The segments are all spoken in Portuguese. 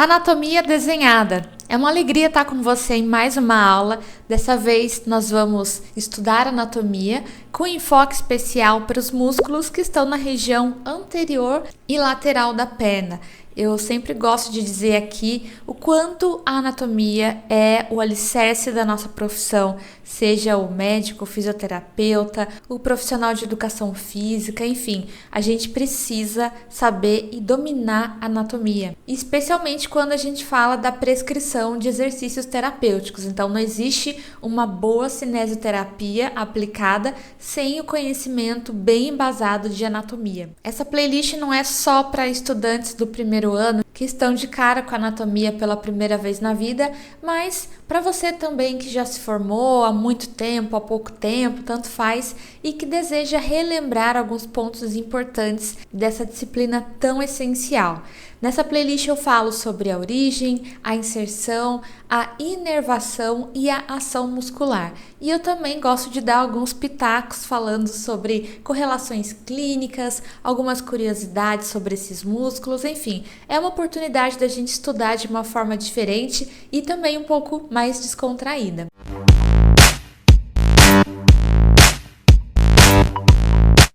Anatomia desenhada. É uma alegria estar com você em mais uma aula. Dessa vez nós vamos estudar anatomia com enfoque especial para os músculos que estão na região anterior e lateral da perna. Eu sempre gosto de dizer aqui o quanto a anatomia é o alicerce da nossa profissão, seja o médico, o fisioterapeuta, o profissional de educação física, enfim, a gente precisa saber e dominar a anatomia, especialmente quando a gente fala da prescrição de exercícios terapêuticos. Então, não existe uma boa cinesioterapia aplicada sem o conhecimento bem embasado de anatomia. Essa playlist não é só para estudantes do primeiro ano que estão de cara com a anatomia pela primeira vez na vida, mas para você também que já se formou há muito tempo, há pouco tempo, tanto faz, e que deseja relembrar alguns pontos importantes dessa disciplina tão essencial. Nessa playlist eu falo sobre a origem, a inserção, a inervação e a ação muscular. E eu também gosto de dar alguns pitacos falando sobre correlações clínicas, algumas curiosidades sobre esses músculos, enfim, é uma oportunidade da gente estudar de uma forma diferente e também um pouco mais descontraída.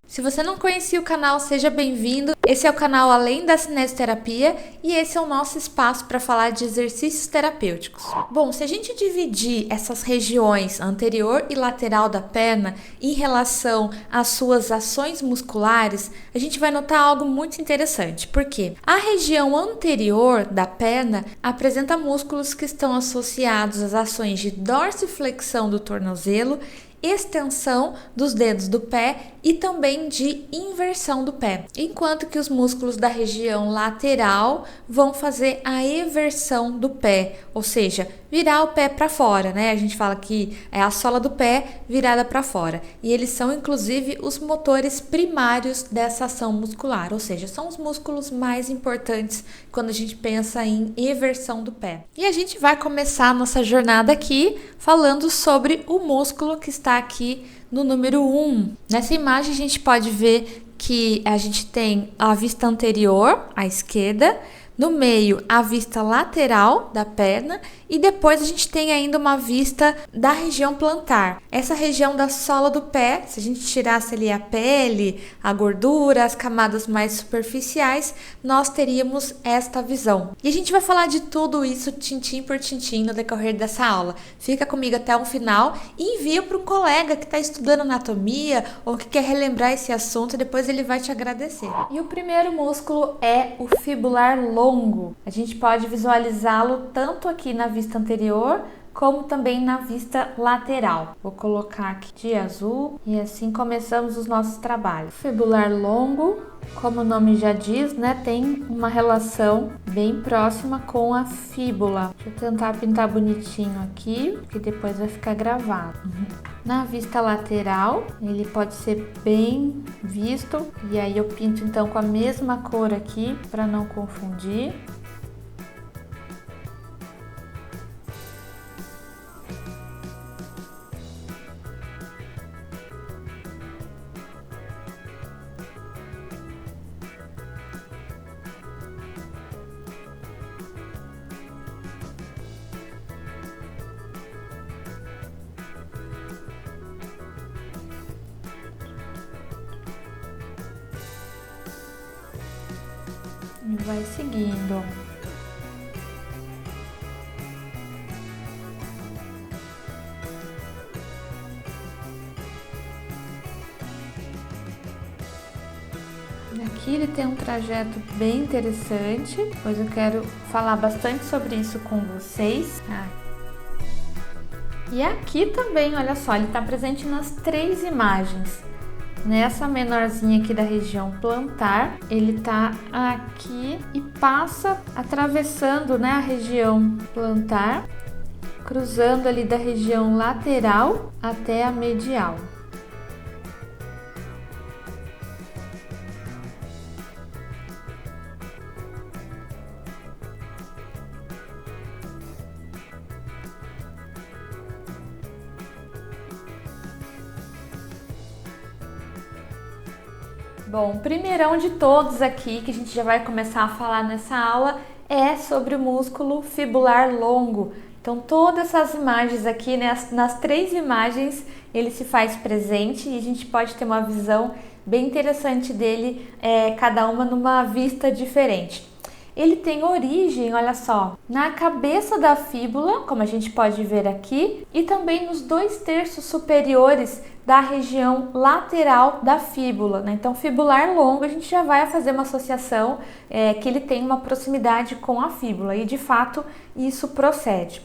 Se você não conhecia o canal, seja bem-vindo. Esse é o canal Além da Cinesioterapia e esse é o nosso espaço para falar de exercícios terapêuticos. Bom, se a gente dividir essas regiões anterior e lateral da perna em relação às suas ações musculares, a gente vai notar algo muito interessante, porque a região anterior da perna apresenta músculos que estão associados às ações de dorsiflexão do tornozelo, extensão dos dedos do pé e também de inversão do pé, enquanto que os músculos da região lateral vão fazer a eversão do pé, ou seja, virar o pé para fora, né? A gente fala que é a sola do pé virada para fora, e eles são inclusive os motores primários dessa ação muscular, ou seja, são os músculos mais importantes quando a gente pensa em eversão do pé. E a gente vai começar a nossa jornada aqui falando sobre o músculo que está aqui no número 1. Nessa imagem a gente pode ver que a gente tem a vista anterior, à esquerda, no meio a vista lateral da perna e depois a gente tem ainda uma vista da região plantar. Essa região da sola do pé, se a gente tirasse ali a pele, a gordura, as camadas mais superficiais, nós teríamos esta visão. E a gente vai falar de tudo isso tintim por tintim no decorrer dessa aula. Fica comigo até o final e envia para um colega que está estudando anatomia ou que quer relembrar esse assunto e depois ele vai te agradecer. E o primeiro músculo é o fibular longo. A gente pode visualizá-lo tanto aqui na vista anterior como também na vista lateral. Vou colocar aqui de azul e assim começamos os nossos trabalhos. Fibular longo, como o nome já diz, né, tem uma relação bem próxima com a fíbula. Deixa eu tentar pintar bonitinho aqui, que depois vai ficar gravado. Na vista lateral, ele pode ser bem visto, e aí eu pinto então com a mesma cor aqui para não confundir. E vai seguindo. Aqui ele tem um trajeto bem interessante, pois eu quero falar bastante sobre isso com vocês. E aqui também, olha só, ele está presente nas 3 imagens. Nessa menorzinha aqui da região plantar, ele tá aqui e passa atravessando, né, a região plantar, cruzando ali da região lateral até a medial. Bom, o primeirão de todos aqui, que a gente já vai começar a falar nessa aula, é sobre o músculo fibular longo. Então, todas essas imagens aqui, né, nas 3 imagens, ele se faz presente e a gente pode ter uma visão bem interessante dele, cada uma numa vista diferente. Ele tem origem, olha só, na cabeça da fíbula, como a gente pode ver aqui, e também nos 2/3 superiores da região lateral da fíbula, né? Então, fibular longo, a gente já vai fazer uma associação que ele tem uma proximidade com a fíbula, e de fato isso procede.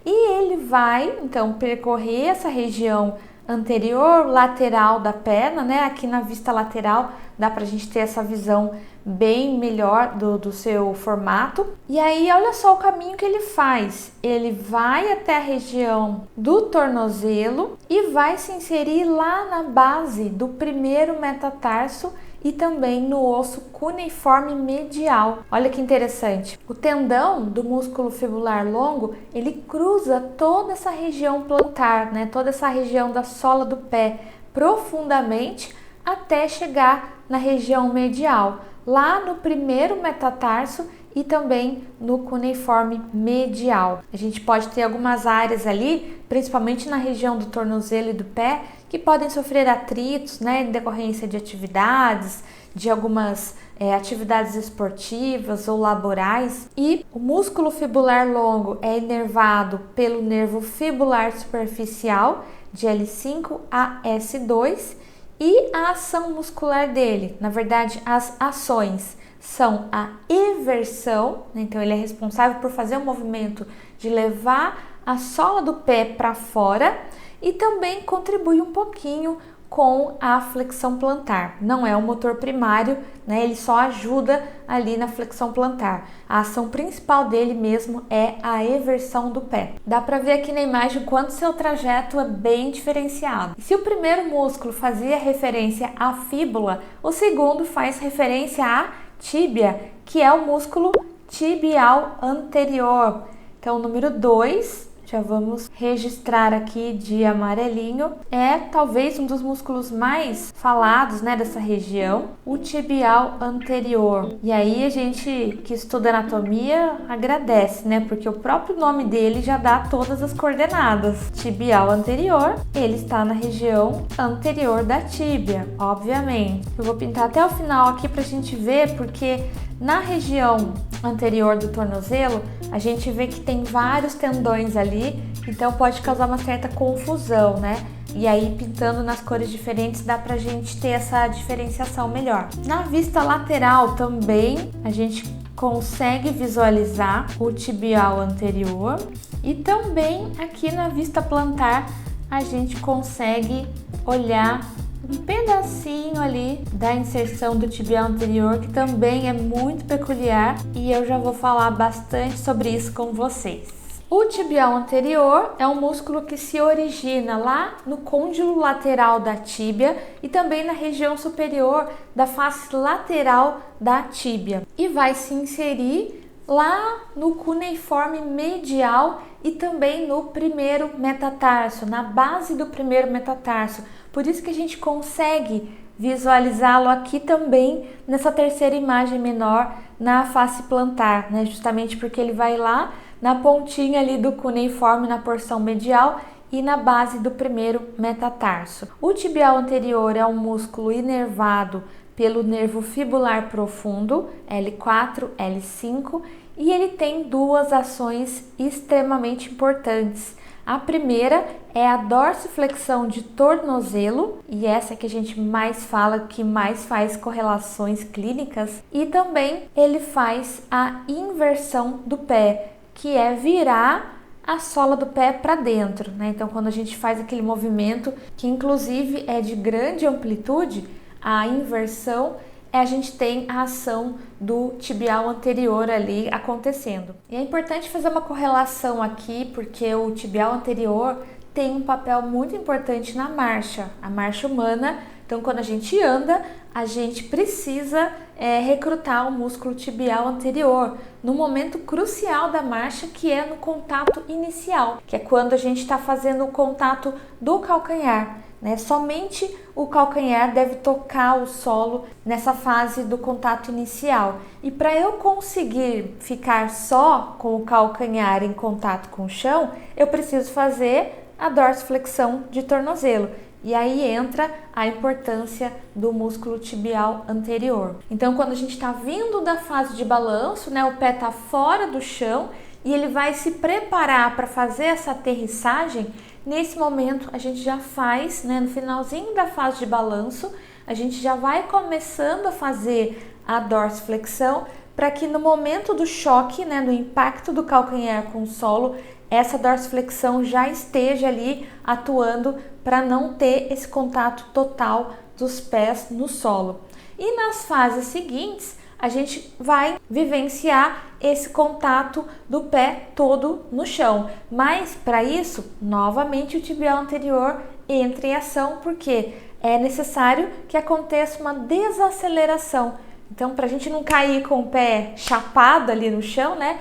E ele vai, então, percorrer essa região anterior, lateral da perna, né? Aqui na vista lateral dá pra gente ter essa visão bem melhor do seu formato. E aí, olha só o caminho que ele faz. Ele vai até a região do tornozelo e vai se inserir lá na base do primeiro metatarso e também no osso cuneiforme medial. Olha que interessante. O tendão do músculo fibular longo, ele cruza toda essa região plantar, né? Toda essa região da sola do pé profundamente até chegar na região medial, lá no primeiro metatarso e também no cuneiforme medial. A gente pode ter algumas áreas ali, principalmente na região do tornozelo e do pé, que podem sofrer atritos, né, em decorrência de atividades, de algumas atividades esportivas ou laborais. E o músculo fibular longo é inervado pelo nervo fibular superficial de L5 a S2 e a ação muscular dele, na verdade, as ações são a eversão, né? Então ele é responsável por fazer o movimento de levar a sola do pé para fora e também contribui um pouquinho com a flexão plantar. Não é o motor primário, né? Ele só ajuda ali na flexão plantar. A ação principal dele mesmo é a eversão do pé. Dá para ver aqui na imagem o quanto seu trajeto é bem diferenciado. Se o primeiro músculo fazia referência à fíbula, o segundo faz referência à tíbia, que é o músculo tibial anterior. Então, o número 2, já vamos registrar aqui de amarelinho, é talvez um dos músculos mais falados, né, dessa região, o tibial anterior. E aí a gente que estuda anatomia agradece, né, porque o próprio nome dele já dá todas as coordenadas. Tibial anterior, ele está na região anterior da tíbia, obviamente. Eu vou pintar até o final aqui pra gente ver, porque na região anterior do tornozelo, a gente vê que tem vários tendões ali, então pode causar uma certa confusão, né? E aí, pintando nas cores diferentes, dá pra gente ter essa diferenciação melhor. Na vista lateral também, a gente consegue visualizar o tibial anterior e também aqui na vista plantar, a gente consegue olhar um pedacinho ali da inserção do tibial anterior, que também é muito peculiar e eu já vou falar bastante sobre isso com vocês. O tibial anterior é um músculo que se origina lá no côndilo lateral da tíbia e também na região superior da face lateral da tíbia e vai se inserir lá no cuneiforme medial e também no primeiro metatarso, na base do primeiro metatarso. Por isso que a gente consegue visualizá-lo aqui também nessa terceira imagem menor na face plantar, né? Justamente porque ele vai lá na pontinha ali do cuneiforme na porção medial e na base do primeiro metatarso. O tibial anterior é um músculo inervado pelo nervo fibular profundo, L4, L5, e ele tem duas ações extremamente importantes. A primeira é a dorsiflexão de tornozelo, e essa que a gente mais fala, que mais faz correlações clínicas, e também ele faz a inversão do pé, que é virar a sola do pé para dentro, né? Então, quando a gente faz aquele movimento, que inclusive é de grande amplitude, a inversão, a gente tem a ação do tibial anterior ali acontecendo. E é importante fazer uma correlação aqui, porque o tibial anterior tem um papel muito importante na marcha, a marcha humana. Então, quando a gente anda, a gente precisa recrutar o músculo tibial anterior no momento crucial da marcha, que é no contato inicial, que é quando a gente está fazendo o contato do calcanhar. né? Somente o calcanhar deve tocar o solo nessa fase do contato inicial. E para eu conseguir ficar só com o calcanhar em contato com o chão, eu preciso fazer a dorsiflexão de tornozelo. E aí entra a importância do músculo tibial anterior. Então, quando a gente está vindo da fase de balanço, né, o pé está fora do chão e ele vai se preparar para fazer essa aterrissagem, nesse momento a gente já faz, né, no finalzinho da fase de balanço, a gente já vai começando a fazer a dorsiflexão para que no momento do choque, né, do impacto do calcanhar com o solo, essa dorsiflexão já esteja ali atuando para não ter esse contato total dos pés no solo. E nas fases seguintes, a gente vai vivenciar esse contato do pé todo no chão. Mas para isso, novamente o tibial anterior entra em ação, porque é necessário que aconteça uma desaceleração. Então, para a gente não cair com o pé chapado ali no chão, né?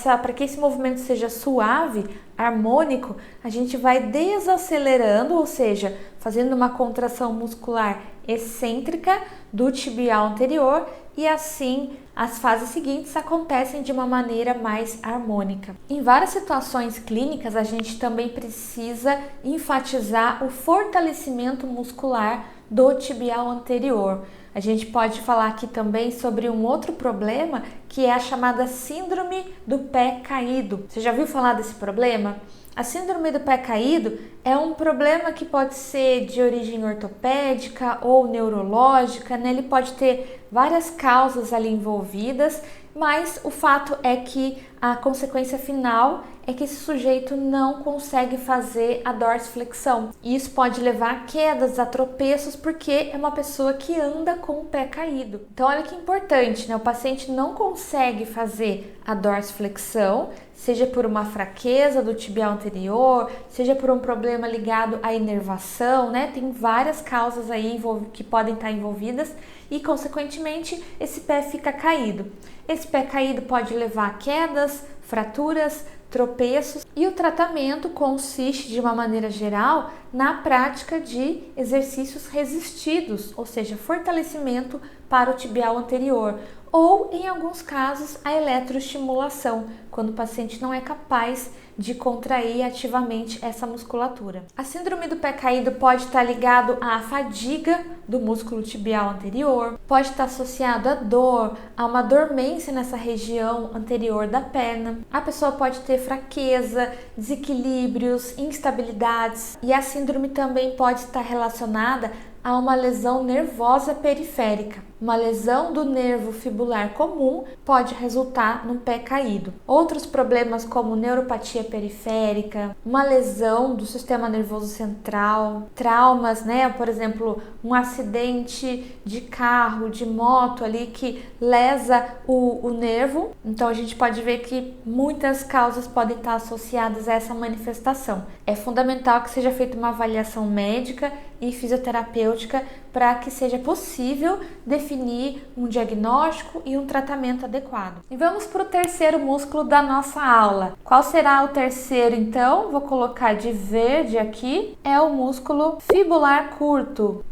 Para que esse movimento seja suave, harmônico, a gente vai desacelerando, ou seja, fazendo uma contração muscular excêntrica do tibial anterior, e assim as fases seguintes acontecem de uma maneira mais harmônica. Em várias situações clínicas, a gente também precisa enfatizar o fortalecimento muscular do tibial anterior. A gente pode falar aqui também sobre um outro problema, que é a chamada síndrome do pé caído. Você já ouviu falar desse problema? A síndrome do pé caído é um problema que pode ser de origem ortopédica ou neurológica, né? Ele pode ter várias causas ali envolvidas, mas o fato é que a consequência final é que esse sujeito não consegue fazer a dorsiflexão. E isso pode levar a quedas, a tropeços, porque é uma pessoa que anda com o pé caído. Então olha que importante, né? O paciente não consegue fazer a dorsiflexão, seja por uma fraqueza do tibial anterior, seja por um problema ligado à inervação, né? Tem várias causas aí que podem estar envolvidas e, consequentemente, esse pé fica caído. Esse pé caído pode levar a quedas, fraturas, tropeços, e o tratamento consiste, de uma maneira geral, na prática de exercícios resistidos, ou seja, fortalecimento para o tibial anterior, ou, em alguns casos, a eletroestimulação, quando o paciente não é capaz de contrair ativamente essa musculatura. A síndrome do pé caído pode estar ligado à fadiga do músculo tibial anterior, pode estar associado à dor, a uma dormência nessa região anterior da perna. A pessoa pode ter fraqueza, desequilíbrios, instabilidades, e a síndrome também pode estar relacionada a uma lesão nervosa periférica. Uma lesão do nervo fibular comum pode resultar num pé caído. Outros problemas como neuropatia periférica, uma lesão do sistema nervoso central, traumas, né? Por exemplo, um acidente de carro, de moto ali que lesa o nervo. Então a gente pode ver que muitas causas podem estar associadas a essa manifestação. É fundamental que seja feita uma avaliação médica e fisioterapêutica para que seja possível definir um diagnóstico e um tratamento adequado. E vamos para o terceiro músculo da nossa aula. Qual será o terceiro, então? Vou colocar de verde aqui. É o músculo fibular curto.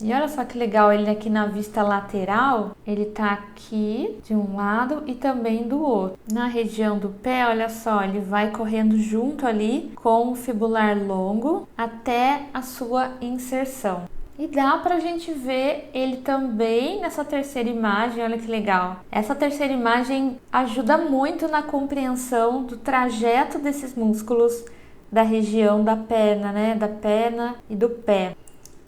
E olha só que legal, ele aqui na vista lateral, ele tá aqui de um lado e também do outro. Na região do pé, olha só, ele vai correndo junto ali com o fibular longo até a sua inserção. E dá pra gente ver ele também nessa terceira imagem, olha que legal. Essa terceira imagem ajuda muito na compreensão do trajeto desses músculos da região da perna, né? Da perna e do pé.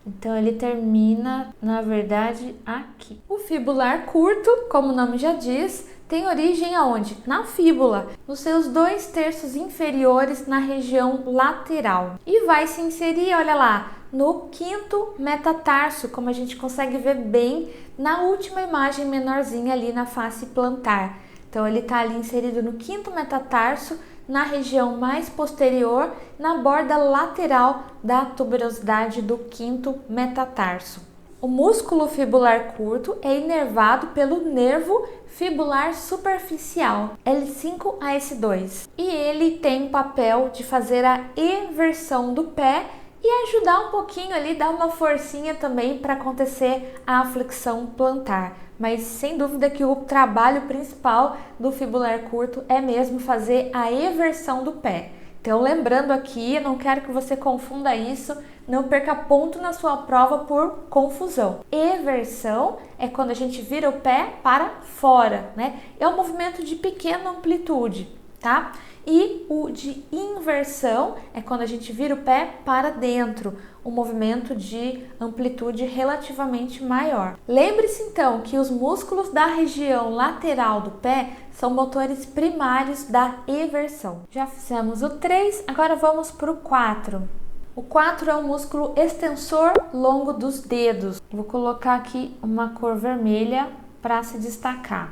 Então ele termina, na verdade, aqui. O fibular curto, como o nome já diz, tem origem aonde? Na fíbula, nos seus 2/3 inferiores na região lateral. E vai se inserir, olha lá, no 5º metatarso, como a gente consegue ver bem na última imagem menorzinha ali na face plantar. Então ele está ali inserido no 5º metatarso, na região mais posterior, na borda lateral da tuberosidade do 5º metatarso. O músculo fibular curto é inervado pelo nervo fibular superficial, L5 a S2, e ele tem o papel de fazer a eversão do pé e ajudar um pouquinho ali, dar uma forcinha também para acontecer a flexão plantar. Mas sem dúvida que o trabalho principal do fibular curto é mesmo fazer a eversão do pé. Então, lembrando aqui, eu não quero que você confunda isso, não perca ponto na sua prova por confusão. Eversão é quando a gente vira o pé para fora, né? É um movimento de pequena amplitude, tá? E o de inversão é quando a gente vira o pé para dentro, um movimento de amplitude relativamente maior. Lembre-se então que os músculos da região lateral do pé são motores primários da eversão. Já fizemos o 3, agora vamos para o 4. O 4 é o músculo extensor longo dos dedos. Vou colocar aqui uma cor vermelha para se destacar.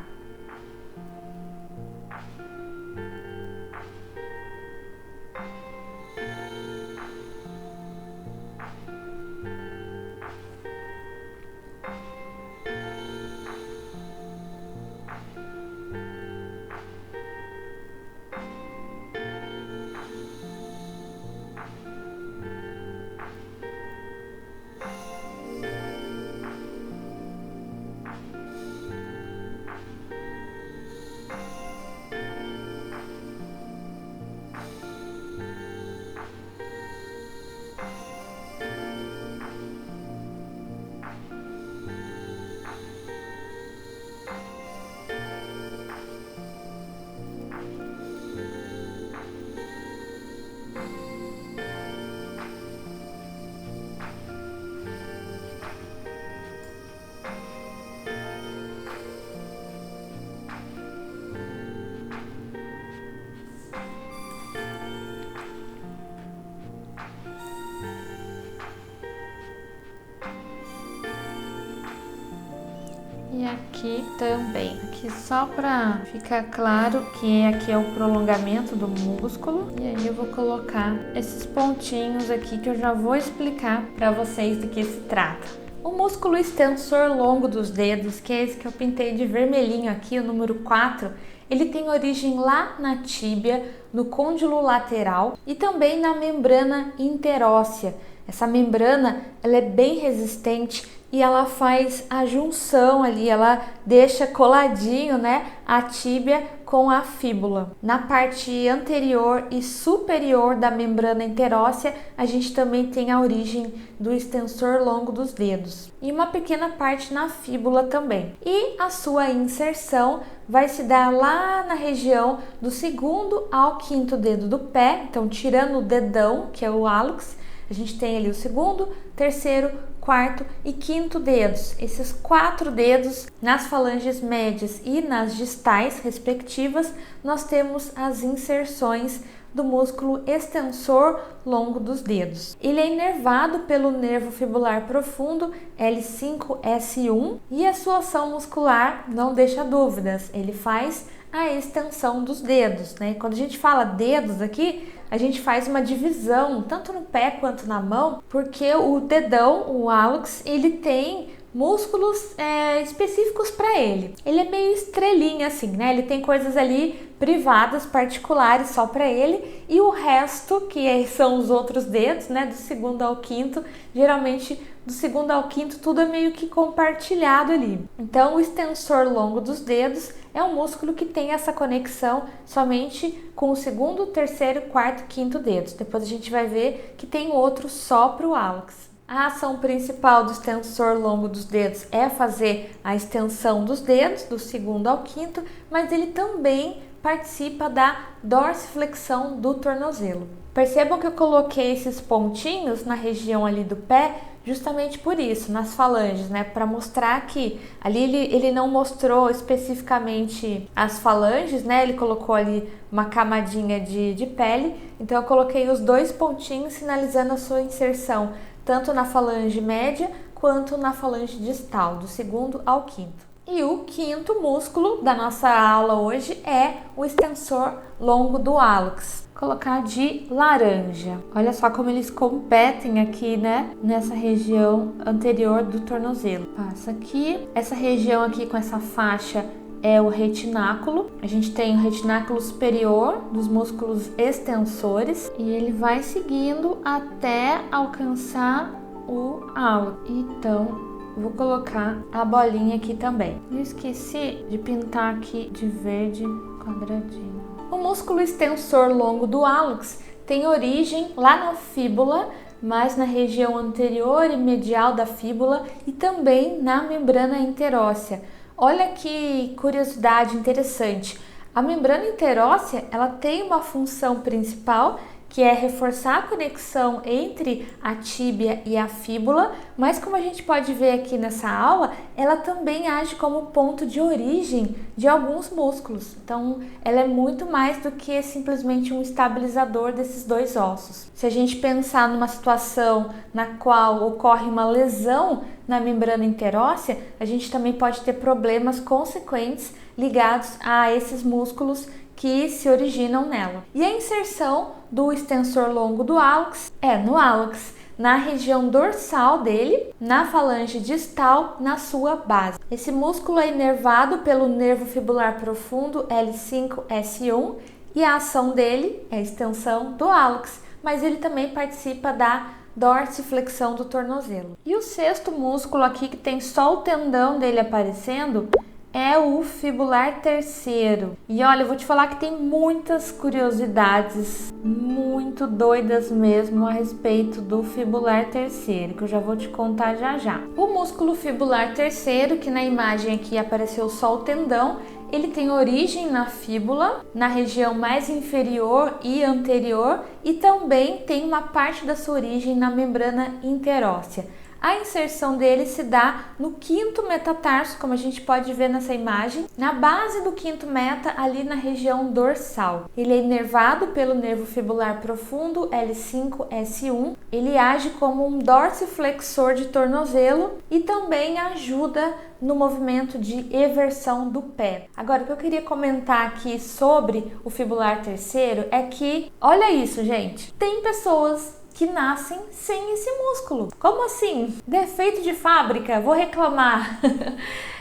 E aqui também. Aqui só para ficar claro que aqui é o prolongamento do músculo. E aí eu vou colocar esses pontinhos aqui que eu já vou explicar para vocês do que se trata. O músculo extensor longo dos dedos, que é esse que eu pintei de vermelhinho aqui, o número 4, ele tem origem lá na tíbia, no côndilo lateral e também na membrana interóssea. Essa membrana, ela é bem resistente e ela faz a junção ali, ela deixa coladinho, né, a tíbia com a fíbula. Na parte anterior e superior da membrana interóssea, a gente também tem a origem do extensor longo dos dedos e uma pequena parte na fíbula também. E a sua inserção vai se dar lá na região do segundo ao quinto dedo do pé, então tirando o dedão, que é o hálux, a gente tem ali o segundo, terceiro, quarto e quinto dedos. Esses 4 dedos, nas falanges médias e nas distais respectivas, nós temos as inserções do músculo extensor longo dos dedos. Ele é inervado pelo nervo fibular profundo L5-S1 e a sua ação muscular não deixa dúvidas, ele faz a extensão dos dedos, né? Quando a gente fala dedos aqui, a gente faz uma divisão tanto no pé quanto na mão, porque o dedão, o hálux, ele tem músculos específicos para ele. Ele é meio estrelinha assim, né? Ele tem coisas ali privadas, particulares só para ele, e o resto, que são os outros dedos, né, do segundo ao quinto, geralmente do segundo ao quinto tudo é meio que compartilhado ali. Então o extensor longo dos dedos é um músculo que tem essa conexão somente com o segundo, terceiro, quarto, quinto dedos. Depois a gente vai ver que tem outro só para o hálux. A ação principal do extensor longo dos dedos é fazer a extensão dos dedos, do segundo ao quinto, mas ele também participa da dorsiflexão do tornozelo. Percebam que eu coloquei esses pontinhos na região ali do pé justamente por isso, nas falanges, né? Para mostrar que ali ele não mostrou especificamente as falanges, né? Ele colocou ali uma camadinha de pele, então eu coloquei os 2 pontinhos sinalizando a sua inserção, tanto na falange média quanto na falange distal, do segundo ao quinto. E o quinto músculo da nossa aula hoje é o extensor longo do hálux. Vou colocar de laranja. Olha só como eles competem aqui, né? Nessa região anterior do tornozelo. Passa aqui. Essa região aqui com essa faixa é o retináculo. A gente tem o retináculo superior dos músculos extensores e ele vai seguindo até alcançar o hálux. Então, vou colocar a bolinha aqui também. Eu esqueci de pintar aqui de verde quadradinho. O músculo extensor longo do hálux tem origem lá na fíbula, mas na região anterior e medial da fíbula e também na membrana interóssea. Olha que curiosidade interessante. A membrana interóssea, ela tem uma função principal, que é reforçar a conexão entre a tíbia e a fíbula, mas como a gente pode ver aqui nessa aula, ela também age como ponto de origem de alguns músculos. Então, ela é muito mais do que simplesmente um estabilizador desses dois ossos. Se a gente pensar numa situação na qual ocorre uma lesão na membrana interóssea, a gente também pode ter problemas consequentes ligados a esses músculos que se originam nela. E a inserção do extensor longo do hálux é no hálux, na região dorsal dele, na falange distal, na sua base. Esse músculo é inervado pelo nervo fibular profundo L5-S1 e a ação dele é a extensão do hálux, mas ele também participa da dorsiflexão do tornozelo. E o sexto músculo aqui, que tem só o tendão dele aparecendo, é o fibular terceiro. E olha, eu vou te falar que tem muitas curiosidades muito doidas mesmo a respeito do fibular terceiro, que eu já vou te contar já já. O músculo fibular terceiro, que na imagem aqui apareceu só o tendão, ele tem origem na fíbula, na região mais inferior e anterior, e também tem uma parte da sua origem na membrana interóssea. A inserção dele se dá no quinto metatarso, como a gente pode ver nessa imagem, na base do quinto meta, ali na região dorsal. Ele é inervado pelo nervo fibular profundo L5-S1. Ele age como um dorsiflexor de tornozelo e também ajuda no movimento de eversão do pé. Agora, o que eu queria comentar aqui sobre o fibular terceiro é que, olha isso, gente, tem pessoas que nascem sem esse músculo. Como assim? Defeito de fábrica? Vou reclamar.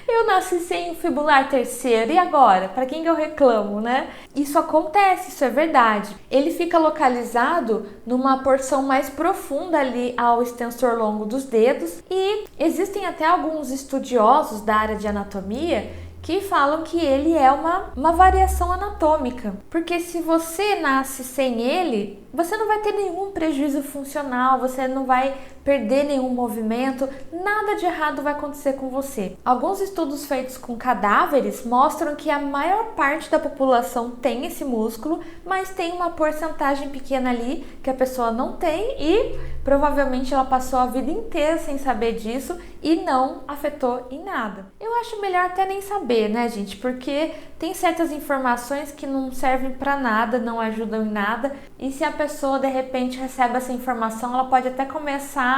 Eu nasci sem o fibular terceiro, e agora? Para quem que eu reclamo, né? Isso acontece, isso é verdade. Ele fica localizado numa porção mais profunda ali ao extensor longo dos dedos, e existem até alguns estudiosos da área de anatomia que falam que ele é uma variação anatômica, porque se você nasce sem ele, você não vai ter nenhum prejuízo funcional, você não vai perder nenhum movimento, nada de errado vai acontecer com você. Alguns estudos feitos com cadáveres mostram que a maior parte da população tem esse músculo, mas tem uma porcentagem pequena ali que a pessoa não tem e provavelmente ela passou a vida inteira sem saber disso e não afetou em nada. Eu acho melhor até nem saber, né, gente? Porque tem certas informações que não servem para nada, não ajudam em nada, e se a pessoa de repente recebe essa informação, ela pode até começar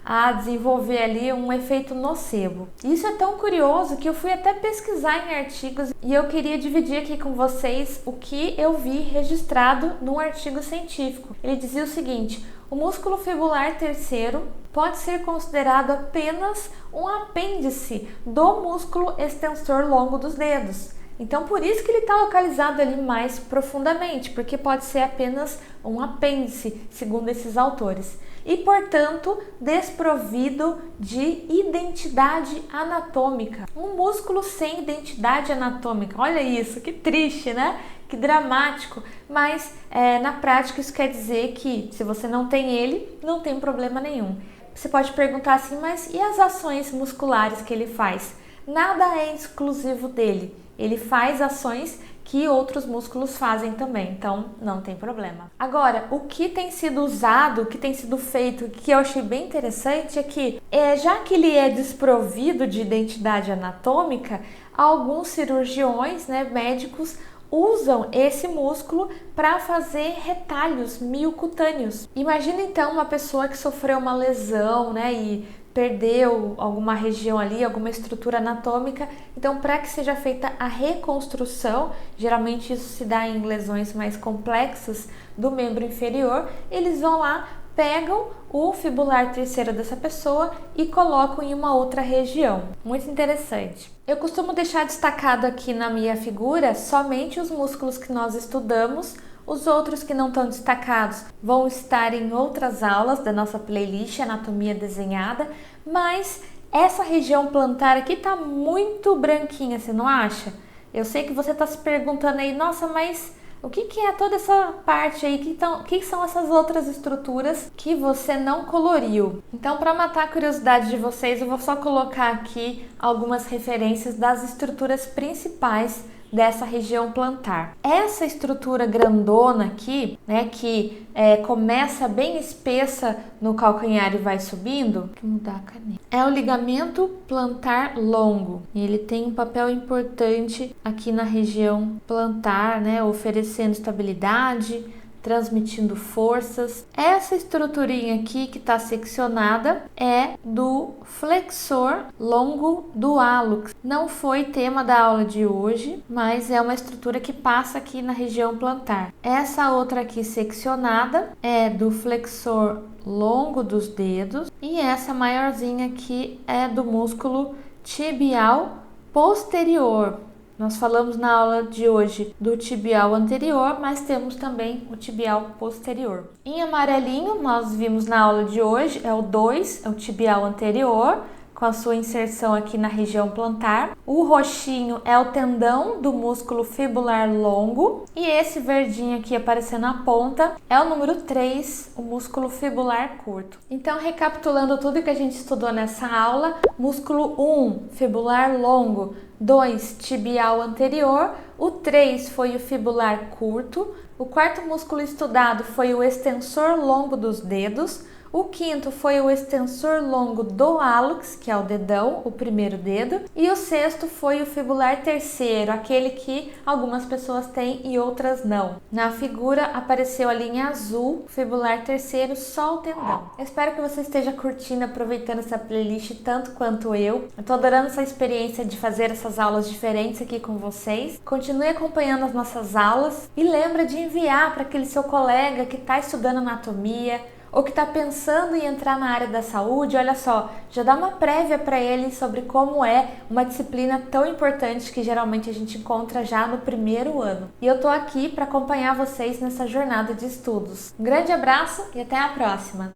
a desenvolver ali um efeito nocebo. Isso é tão curioso que eu fui até pesquisar em artigos e eu queria dividir aqui com vocês o que eu vi registrado num artigo científico. Ele dizia o seguinte: o músculo fibular terceiro pode ser considerado apenas um apêndice do músculo extensor longo dos dedos. Então, por isso que ele está localizado ali mais profundamente, porque pode ser apenas um apêndice, segundo esses autores. E, portanto, desprovido de identidade anatômica. Um músculo sem identidade anatômica. Olha isso, que triste, né? Que dramático. Mas, na prática, isso quer dizer que se você não tem ele, não tem problema nenhum. Você pode perguntar assim, mas e as ações musculares que ele faz? Nada é exclusivo dele. Ele faz ações que outros músculos fazem também, então não tem problema. Agora, o que tem sido usado, o que tem sido feito, que eu achei bem interessante é que, já que ele é desprovido de identidade anatômica, alguns cirurgiões, médicos, usam esse músculo para fazer retalhos miocutâneos. Imagina então uma pessoa que sofreu uma lesão, e perdeu alguma região ali, alguma estrutura anatômica. Então, para que seja feita a reconstrução, geralmente isso se dá em lesões mais complexas do membro inferior, eles vão lá, pegam o fibular terceiro dessa pessoa e colocam em uma outra região. Muito interessante. Eu costumo deixar destacado aqui na minha figura somente os músculos que nós estudamos. Os outros que não estão destacados vão estar em outras aulas da nossa playlist Anatomia Desenhada, mas essa região plantar aqui tá muito branquinha, você não acha? Eu sei que você está se perguntando aí, nossa, mas o que é toda essa parte aí? Que são essas outras estruturas que você não coloriu? Então, para matar a curiosidade de vocês, eu vou só colocar aqui algumas referências das estruturas principais dessa região plantar. Essa estrutura grandona aqui, né, que começa bem espessa no calcanhar e vai subindo, vou mudar a caneta, é o ligamento plantar longo. Ele tem um papel importante aqui na região plantar, né, oferecendo estabilidade, transmitindo forças. Essa estruturinha aqui que está seccionada é do flexor longo do hálux. Não foi tema da aula de hoje, mas é uma estrutura que passa aqui na região plantar. Essa outra aqui seccionada é do flexor longo dos dedos e essa maiorzinha aqui é do músculo tibial posterior. Nós falamos na aula de hoje do tibial anterior, mas temos também o tibial posterior. Em amarelinho, nós vimos na aula de hoje, é o 2, é o tibial anterior, com a sua inserção aqui na região plantar. O roxinho é o tendão do músculo fibular longo. E esse verdinho aqui aparecendo na ponta é o número 3, o músculo fibular curto. Então, recapitulando tudo que a gente estudou nessa aula, músculo 1, fibular longo, 2, tibial anterior, o 3 foi o fibular curto, o quarto músculo estudado foi o extensor longo dos dedos, o quinto foi o extensor longo do hálux, que é o dedão, o primeiro dedo, e o sexto foi o fibular terceiro, aquele que algumas pessoas têm e outras não. Na figura apareceu ali em azul, fibular terceiro, só o tendão. Eu espero que você esteja curtindo, aproveitando essa playlist tanto quanto eu. Eu tô adorando essa experiência de fazer essas aulas diferentes aqui com vocês. Continue acompanhando as nossas aulas e lembra de enviar para aquele seu colega que está estudando anatomia, ou que está pensando em entrar na área da saúde. Olha só, já dá uma prévia para ele sobre como é uma disciplina tão importante que geralmente a gente encontra já no primeiro ano. E eu tô aqui para acompanhar vocês nessa jornada de estudos. Um grande abraço e até a próxima!